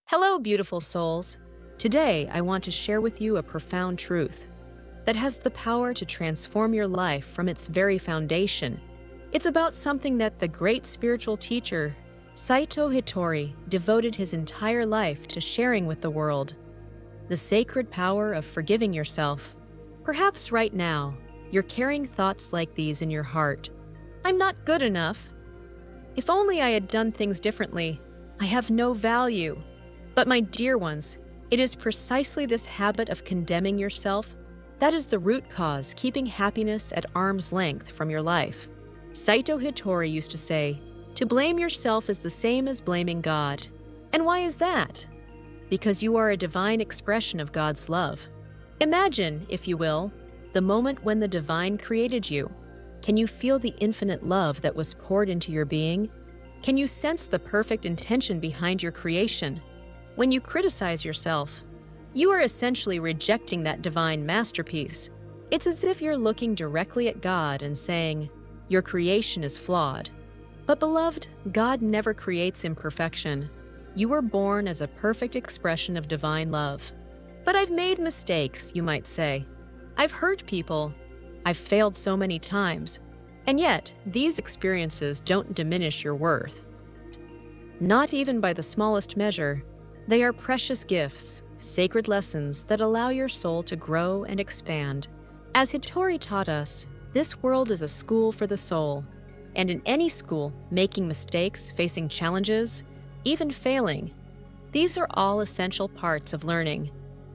Hello, beautiful souls. Today, I want to share with you a profound truth that has the power to transform your life from its very foundation. It's about something that the great spiritual teacher, Saito Hitori, devoted his entire life to sharing with the world: the sacred power of forgiving yourself. Perhaps right now, you're carrying thoughts like these in your heart. I'm not good enough. If only I had done things differently. I have no value. But my dear ones, it is precisely this habit of condemning yourself that is the root cause keeping happiness at arm's length from your life. Saito Hitori used to say, "To blame yourself is the same as blaming God." And why is that? Because you are a divine expression of God's love. Imagine, if you will, the moment when the divine created you. Can you feel the infinite love that was poured into your being? Can you sense the perfect intention behind your creation? When you criticize yourself, you are essentially rejecting that divine masterpiece. It's as if you're looking directly at God and saying, "Your creation is flawed." But beloved, God never creates imperfection. You were born as a perfect expression of divine love. "But I've made mistakes," you might say. "I've hurt people. I've failed so many times." And yet, these experiences don't diminish your worth. Not even by the smallest measure. They are precious gifts, sacred lessons that allow your soul to grow and expand. As Hitori taught us, this world is a school for the soul. And in any school, making mistakes, facing challenges, even failing, these are all essential parts of learning.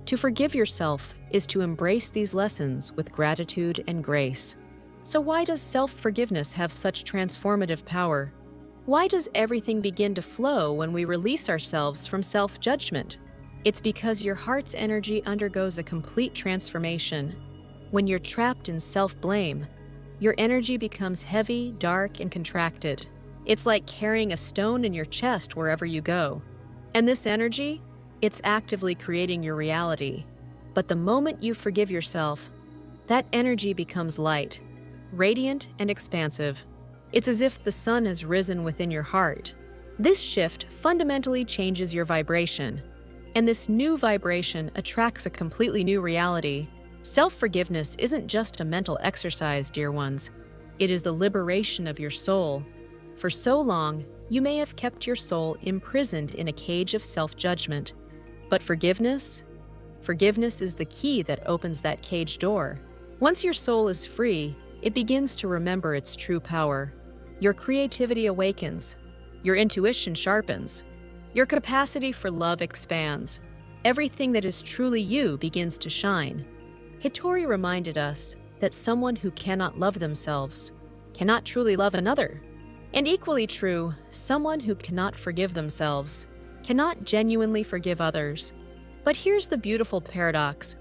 To forgive yourself is to embrace these lessons with gratitude and grace. So why does self-forgiveness have such transformative power? Why does everything begin to flow when we release ourselves from self-judgment? It's because your heart's energy undergoes a complete transformation. When you're trapped in self-blame, your energy becomes heavy, dark, and contracted. It's like carrying a stone in your chest wherever you go. And this energy, it's actively creating your reality. But the moment you forgive yourself, that energy becomes light, radiant, and expansive. It's as if the sun has risen within your heart. This shift fundamentally changes your vibration, and this new vibration attracts a completely new reality. Self-forgiveness isn't just a mental exercise, dear ones. It is the liberation of your soul. For so long, you may have kept your soul imprisoned in a cage of self-judgment. But forgiveness is the key that opens that cage door. Once your soul is free, it begins to remember its true power. Your creativity awakens, your intuition sharpens, your capacity for love expands. Everything that is truly you begins to shine. Hitori reminded us that someone who cannot love themselves cannot truly love another. And equally true, someone who cannot forgive themselves cannot genuinely forgive others. But here's the beautiful paradox.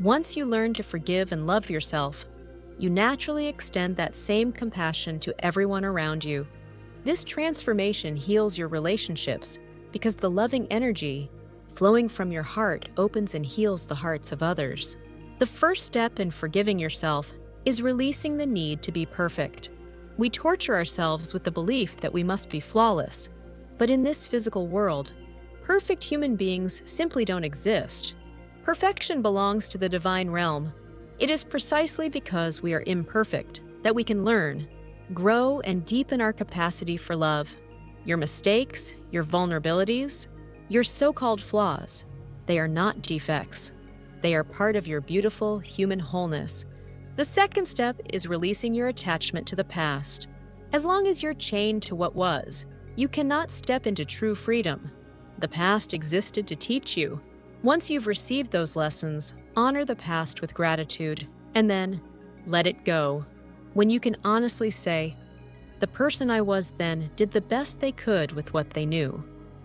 Once you learn to forgive and love yourself, you naturally extend that same compassion to everyone around you. This transformation heals your relationships because the loving energy flowing from your heart opens and heals the hearts of others. The first step in forgiving yourself is releasing the need to be perfect. We torture ourselves with the belief that we must be flawless. But in this physical world, perfect human beings simply don't exist. Perfection belongs to the divine realm. It is precisely because we are imperfect that we can learn, grow, and deepen our capacity for love. Your mistakes, your vulnerabilities, your so-called flaws, they are not defects. They are part of your beautiful human wholeness. The second step is releasing your attachment to the past. As long as you're chained to what was, you cannot step into true freedom. The past existed to teach you. Once you've received those lessons, honor the past with gratitude, and then let it go. When you can honestly say, "The person I was then did the best they could with what they knew,"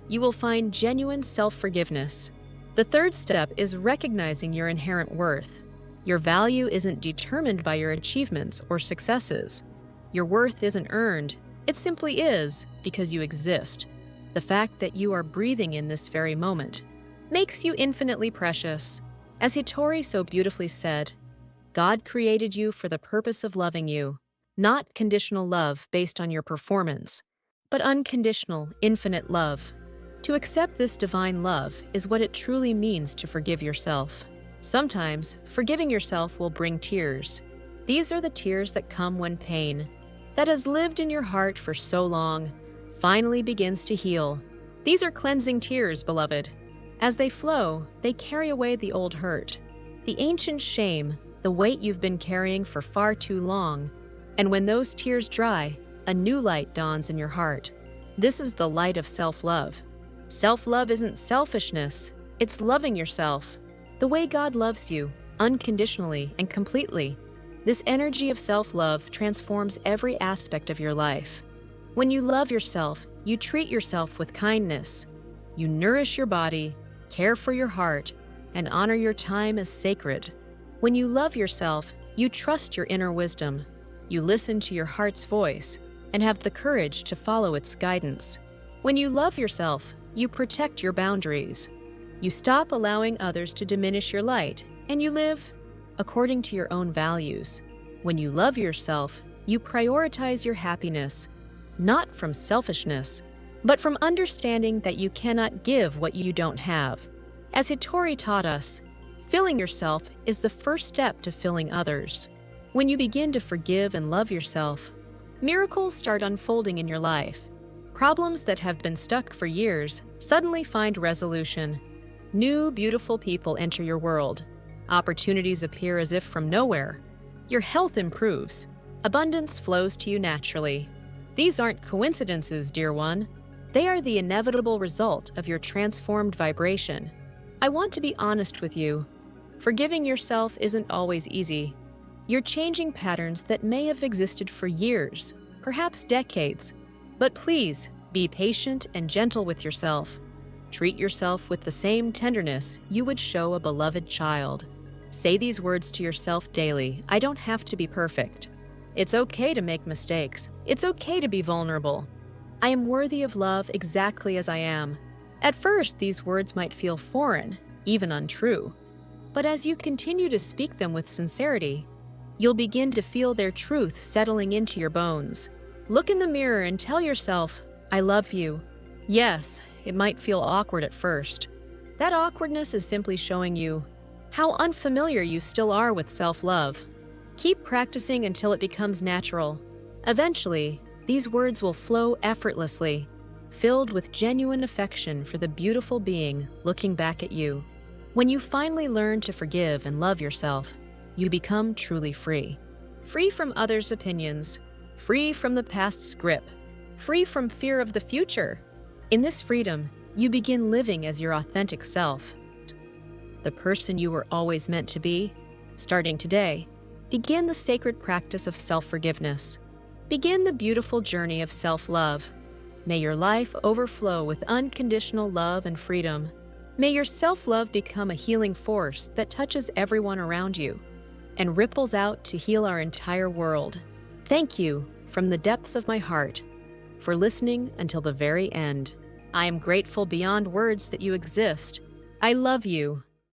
you will find genuine self-forgiveness. The third step is recognizing your inherent worth. Your value isn't determined by your achievements or successes. Your worth isn't earned. It simply is because you exist. The fact that you are breathing in this very moment makes you infinitely precious. As Hitori so beautifully said, God created you for the purpose of loving you, not conditional love based on your performance, but unconditional, infinite love. To accept this divine love is what it truly means to forgive yourself. Sometimes, forgiving yourself will bring tears. These are the tears that come when pain, that has lived in your heart for so long, finally begins to heal. These are cleansing tears, beloved. As they flow, they carry away the old hurt, the ancient shame, the weight you've been carrying for far too long. And when those tears dry, a new light dawns in your heart. This is the light of self-love. Self-love isn't selfishness, it's loving yourself, the way God loves you, unconditionally and completely. This energy of self-love transforms every aspect of your life. When you love yourself, you treat yourself with kindness. You nourish your body, care for your heart, and honor your time as sacred. When you love yourself, you trust your inner wisdom. You listen to your heart's voice and have the courage to follow its guidance. When you love yourself, you protect your boundaries. You stop allowing others to diminish your light, and you live according to your own values. When you love yourself, you prioritize your happiness, not from selfishness, but from understanding that you cannot give what you don't have. As Hitori taught us, filling yourself is the first step to filling others. When you begin to forgive and love yourself, miracles start unfolding in your life. Problems that have been stuck for years suddenly find resolution. New, beautiful people enter your world. Opportunities appear as if from nowhere. Your health improves. Abundance flows to you naturally. These aren't coincidences, dear one. They are the inevitable result of your transformed vibration. I want to be honest with you. Forgiving yourself isn't always easy. You're changing patterns that may have existed for years, perhaps decades. But please, be patient and gentle with yourself. Treat yourself with the same tenderness you would show a beloved child. Say these words to yourself daily: I don't have to be perfect. It's okay to make mistakes. It's okay to be vulnerable. I am worthy of love exactly as I am. At first, these words might feel foreign, even untrue. But as you continue to speak them with sincerity, you'll begin to feel their truth settling into your bones. Look in the mirror and tell yourself, I love you. Yes, it might feel awkward at first. That awkwardness is simply showing you how unfamiliar you still are with self-love. Keep practicing until it becomes natural. Eventually, these words will flow effortlessly, filled with genuine affection for the beautiful being looking back at you. When you finally learn to forgive and love yourself, you become truly free. Free from others' opinions, free from the past's grip, free from fear of the future. In this freedom, you begin living as your authentic self, the person you were always meant to be. Starting today, begin the sacred practice of self-forgiveness. Begin the beautiful journey of self-love. May your life overflow with unconditional love and freedom. May your self-love become a healing force that touches everyone around you and ripples out to heal our entire world. Thank you from the depths of my heart for listening until the very end. I am grateful beyond words that you exist. I love you.